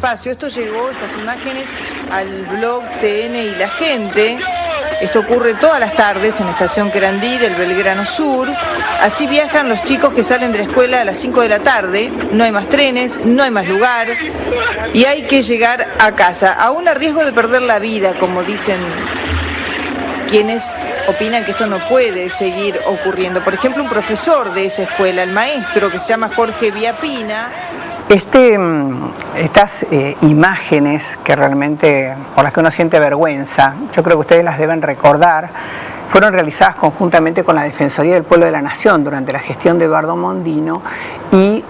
espacio. Esto llegó, estas imágenes, al blog TN y la gente. Esto ocurre todas las tardes en la estación Querandí del Belgrano Sur. Así viajan los chicos que salen de la escuela a las 5 de la tarde. No hay más trenes, no hay más lugar y hay que llegar a casa, aún a riesgo de perder la vida, como dicen quienes opinan que esto no puede seguir ocurriendo. Por ejemplo, un profesor de esa escuela, el maestro, que se llama Jorge Viapina. Estas imágenes que realmente, por las que uno siente vergüenza, yo creo que ustedes las deben recordar, fueron realizadas conjuntamente con la Defensoría del Pueblo de la Nación durante la gestión de Eduardo Mondino y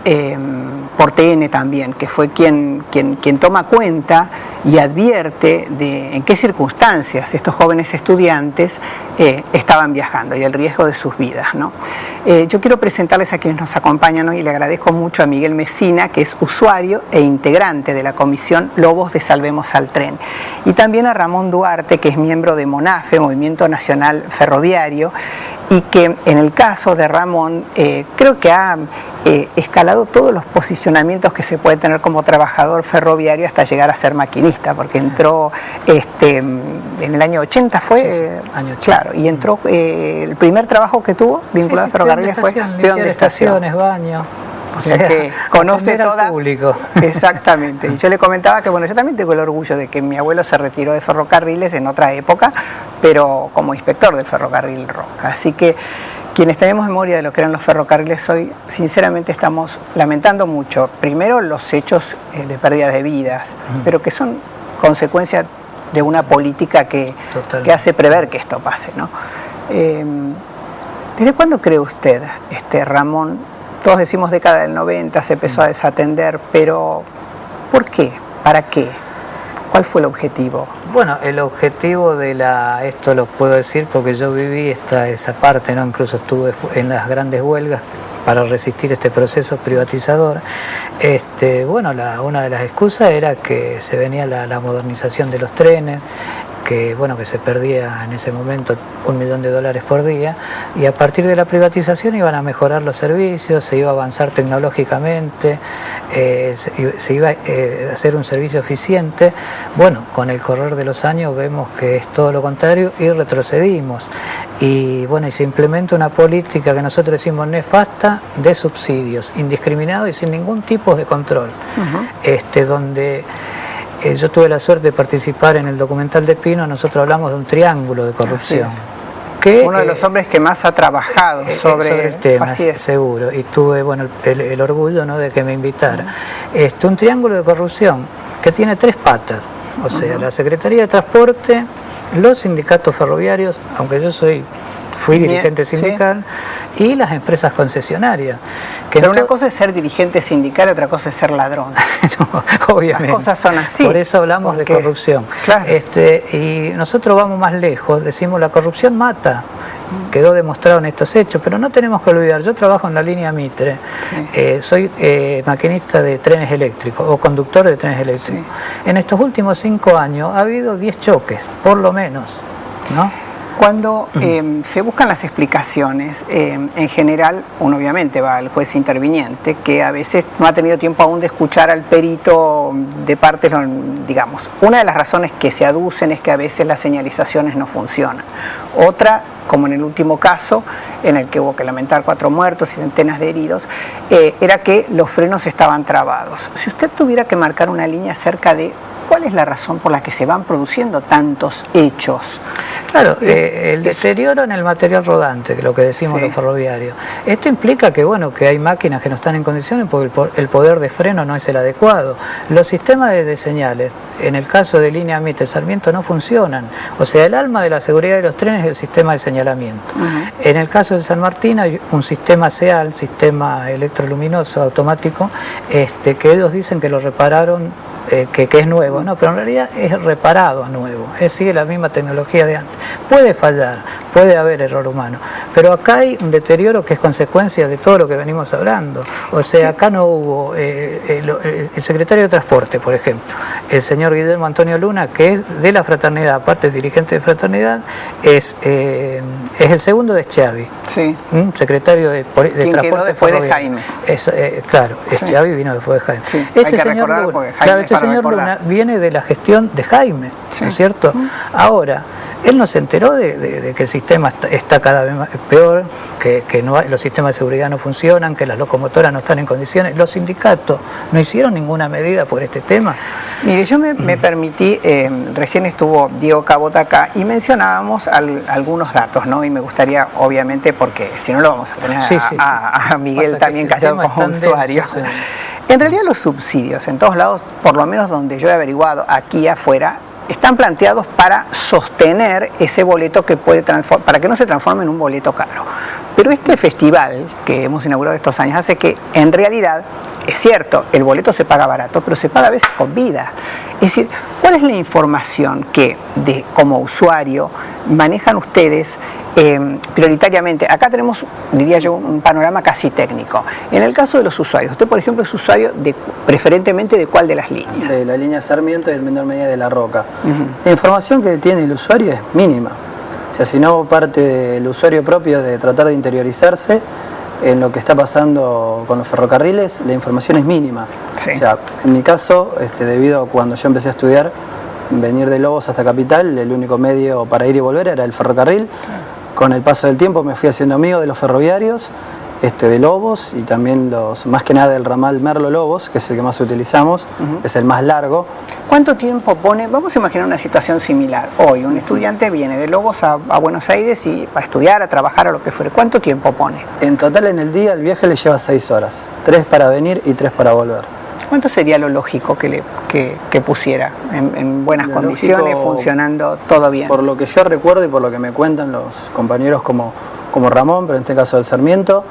por TN también, que fue quien toma cuenta y advierte de en qué circunstancias estos jóvenes estudiantes estaban viajando y el riesgo de sus vidas, ¿no? Yo quiero presentarles a quienes nos acompañan hoy y le agradezco mucho a Miguel Mesina, que es usuario e integrante de la comisión Lobos de Salvemos al Tren, y también a Ramón Duarte, que es miembro de MONAFE, Movimiento Nacional Ferroviario, y que en el caso de Ramón creo que ha escalado todos los posicionamientos que se puede tener como trabajador ferroviario hasta llegar a ser maquinista, porque entró en el año 80 fue, sí, año 80. Claro, y entró el primer trabajo que tuvo vinculado a ferrocarriles fue peón de estaciones, baño. O sea que conoce toda. Público. Exactamente. Y yo le comentaba que, bueno, yo también tengo el orgullo de que mi abuelo se retiró de ferrocarriles en otra época, pero como inspector del ferrocarril Roca. Así que quienes tenemos memoria de lo que eran los ferrocarriles hoy, sinceramente estamos lamentando mucho, primero los hechos de pérdida de vidas, pero que son consecuencia de una política que hace prever que esto pase, ¿no? ¿Desde cuándo cree usted, Ramón? Todos decimos década del 90, se empezó a desatender, pero ¿por qué? ¿Para qué? ¿Cuál fue el objetivo? Bueno, el objetivo de esto lo puedo decir porque yo viví esa parte, ¿no? Incluso estuve en las grandes huelgas para resistir este proceso privatizador. Bueno, una de las excusas era que se venía la modernización de los trenes, que se perdía en ese momento $1 millón por día, y a partir de la privatización iban a mejorar los servicios, se iba a avanzar tecnológicamente, se iba a hacer un servicio eficiente. Bueno, con el correr de los años vemos que es todo lo contrario y retrocedimos. Y bueno, y se implementa una política que nosotros decimos nefasta de subsidios, indiscriminados y sin ningún tipo de control, donde yo tuve la suerte de participar en el documental de Pino. Nosotros hablamos de un triángulo de corrupción. Uno de los hombres que más ha trabajado sobre el tema, seguro, y tuve el orgullo, ¿no?, de que me invitara. Un triángulo de corrupción que tiene 3 patas, o sea, la Secretaría de Transporte, los sindicatos ferroviarios, aunque yo fui dirigente sindical, y las empresas concesionarias. Pero una cosa es ser dirigente sindical, otra cosa es ser ladrón. No, obviamente. Las cosas son así. Por eso hablamos de corrupción. Claro. Y nosotros vamos más lejos, decimos la corrupción mata. Quedó demostrado en estos hechos, pero no tenemos que olvidar, yo trabajo en la línea Mitre, soy maquinista de trenes eléctricos o conductor de trenes eléctricos. En estos últimos 5 años ha habido 10 choques, por lo menos, ¿no? Cuando se buscan las explicaciones, en general, uno obviamente va al juez interviniente, que a veces no ha tenido tiempo aún de escuchar al perito de partes, digamos. Una de las razones que se aducen es que a veces las señalizaciones no funcionan. Otra, como en el último caso, en el que hubo que lamentar 4 muertos y centenas de heridos, era que los frenos estaban trabados. Si usted tuviera que marcar una línea acerca de ¿cuál es la razón por la que se van produciendo tantos hechos? Claro, el deterioro en el material rodante, que es lo que decimos los ferroviarios. Esto implica que hay máquinas que no están en condiciones porque el poder de freno no es el adecuado. Los sistemas de señales, en el caso de línea Mitre Sarmiento, no funcionan. O sea, el alma de la seguridad de los trenes es el sistema de señalamiento. En el caso de San Martín hay un sistema SEAL, sistema electroluminoso automático, que ellos dicen que lo repararon, que es nuevo, ¿no? Pero en realidad es reparado a nuevo, sigue la misma tecnología de antes. Puede fallar, puede haber error humano, pero acá hay un deterioro que es consecuencia de todo lo que venimos hablando. O sea, acá no hubo el secretario de Transporte, por ejemplo, el señor Guillermo Antonio Luna, que es de la fraternidad, aparte es dirigente de fraternidad, es el segundo de Schiavi, secretario de Transporte después de Jaime. Claro, Schiavi vino después de Jaime. Este señor Luna, claro, este señor Luna viene de la gestión de Jaime, ¿no es cierto? Ahora, él no se enteró de que el sistema está cada vez peor, que no los sistemas de seguridad no funcionan, que las locomotoras no están en condiciones. Los sindicatos no hicieron ninguna medida por este tema. Mire, yo me permití, recién estuvo Diego Cabota acá y mencionábamos algunos datos, ¿no? Y me gustaría, obviamente, porque si no lo vamos a tener a Miguel también callado como usuario. En realidad los subsidios, en todos lados, por lo menos donde yo he averiguado, aquí afuera, están planteados para sostener ese boleto que puede para que no se transforme en un boleto caro. Pero este festival que hemos inaugurado estos años hace que, en realidad, es cierto, el boleto se paga barato, pero se paga a veces con vida. Es decir, ¿cuál es la información que, como usuario, manejan ustedes prioritariamente? Acá tenemos, diría yo, un panorama casi técnico. En el caso de los usuarios, usted, por ejemplo, es usuario preferentemente de cuál de las líneas. De la línea Sarmiento y el menor medida de La Roca. La información que tiene el usuario es mínima. O sea, si no parte del usuario propio de tratar de interiorizarse en lo que está pasando con los ferrocarriles, la información es mínima. Sí. O sea, en mi caso, debido a cuando yo empecé a estudiar, venir de Lobos hasta Capital, el único medio para ir y volver era el ferrocarril. Con el paso del tiempo me fui haciendo amigo de los ferroviarios, de Lobos y también más que nada del ramal Merlo-Lobos, que es el que más utilizamos, es el más largo. ¿Cuánto tiempo pone? Vamos a imaginar una situación similar. Hoy un estudiante viene de Lobos a Buenos Aires y a estudiar, a trabajar, a lo que fuere. ¿Cuánto tiempo pone? En total en el día el viaje le lleva 6 horas, 3 para venir y 3 para volver. ¿Cuánto sería lo lógico que pusiera en buenas condiciones, funcionando todo bien? Por lo que yo recuerdo y por lo que me cuentan los compañeros como Ramón, pero en este caso del Sarmiento,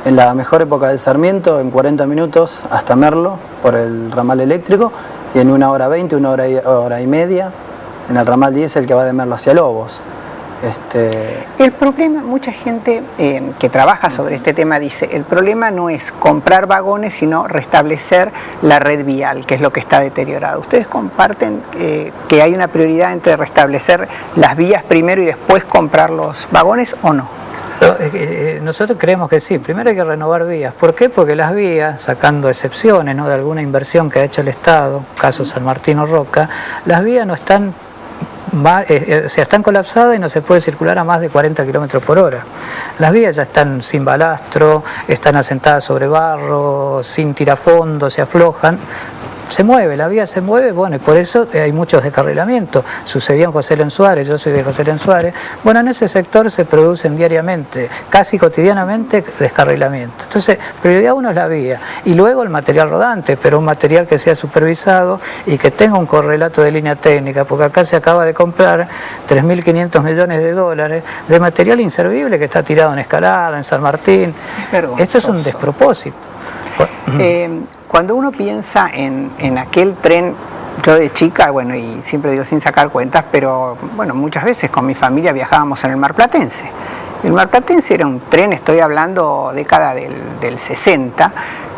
en la mejor época del Sarmiento, en 40 minutos hasta Merlo por el ramal eléctrico, y en 1 hora 20, 1 hora y media, en el ramal 10, el que va de Merlo hacia Lobos. El problema, mucha gente que trabaja sobre este tema dice, el problema no es comprar vagones, sino restablecer la red vial, que es lo que está deteriorado. ¿Ustedes comparten que hay una prioridad entre restablecer las vías primero y después comprar los vagones o no? Nosotros creemos que sí. Primero hay que renovar vías. ¿Por qué? Porque las vías, sacando excepciones, ¿no?, de alguna inversión que ha hecho el Estado, caso San Martín o Roca, las vías no están están colapsadas y no se puede circular a más de 40 kilómetros por hora. Las vías ya están sin balastro, están asentadas sobre barro, sin tirafondo, se aflojan. Se mueve, la vía se mueve, bueno, y por eso hay muchos descarrilamientos. Sucedió en José León Suárez, yo soy de José León Suárez. Bueno, en ese sector se producen diariamente, casi cotidianamente, descarrilamientos. Entonces, prioridad 1 es la vía, y luego el material rodante, pero un material que sea supervisado y que tenga un correlato de línea técnica, porque acá se acaba de comprar 3.500 millones de dólares de material inservible que está tirado en Escalada, en San Martín. Esto es un despropósito. Cuando uno piensa en aquel tren, yo de chica, bueno, y siempre digo sin sacar cuentas, pero bueno, muchas veces con mi familia viajábamos en el Marplatense. El Marplatense era un tren, estoy hablando década del 60,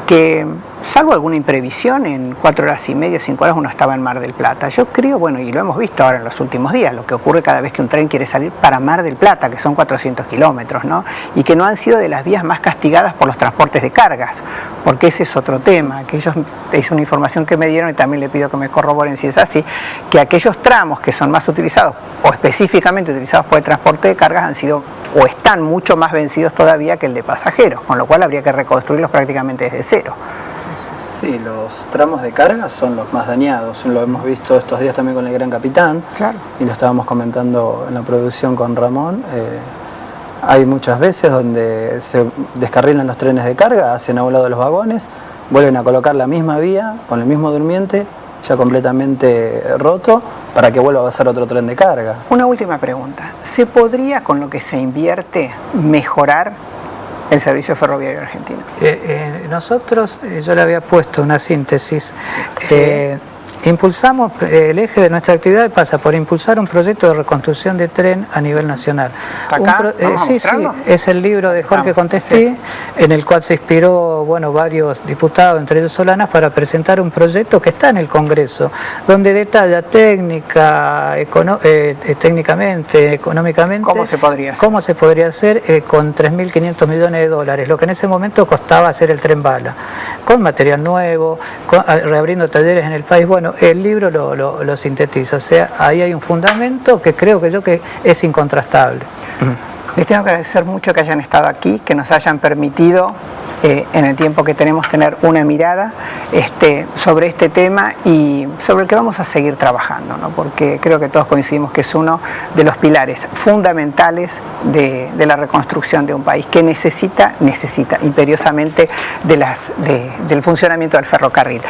que salvo alguna imprevisión, en 4 horas y media, 5 horas uno estaba en Mar del Plata. Yo creo, bueno, y lo hemos visto ahora en los últimos días, lo que ocurre cada vez que un tren quiere salir para Mar del Plata, que son 400 kilómetros, ¿no? Y que no han sido de las vías más castigadas por los transportes de cargas, porque ese es otro tema, que ellos, es una información que me dieron y también le pido que me corroboren si es así, que aquellos tramos que son más utilizados, o específicamente utilizados por el transporte de cargas, han sido o están mucho más vencidos todavía que el de pasajeros, con lo cual habría que reconstruirlos prácticamente desde cero. Sí, los tramos de carga son los más dañados, lo hemos visto estos días también con el Gran Capitán, claro, y lo estábamos comentando en la producción con Ramón. Hay muchas veces donde se descarrilan los trenes de carga, hacen a un lado los vagones, vuelven a colocar la misma vía con el mismo durmiente, ya completamente roto, para que vuelva a pasar otro tren de carga. Una última pregunta, ¿se podría con lo que se invierte mejorar el servicio ferroviario argentino? Nosotros, yo le había puesto una síntesis. Sí. Impulsamos, el eje de nuestra actividad pasa por impulsar un proyecto de reconstrucción de tren a nivel nacional. Sí, es el libro de Jorge Contestí, sí, en el cual se inspiró, bueno, varios diputados, entre ellos Solanas, para presentar un proyecto que está en el Congreso, donde detalla técnicamente, económicamente, cómo se podría hacer con 3.500 millones de dólares, lo que en ese momento costaba hacer el tren bala. con material nuevo, reabriendo talleres en el país. Bueno, el libro lo sintetiza, o sea, ahí hay un fundamento que creo que es incontrastable. Les tengo que agradecer mucho que hayan estado aquí, que nos hayan permitido en el tiempo que tenemos tener una mirada sobre este tema y sobre el que vamos a seguir trabajando, ¿no? Porque creo que todos coincidimos que es uno de los pilares fundamentales de la reconstrucción de un país que necesita imperiosamente del funcionamiento del ferrocarril.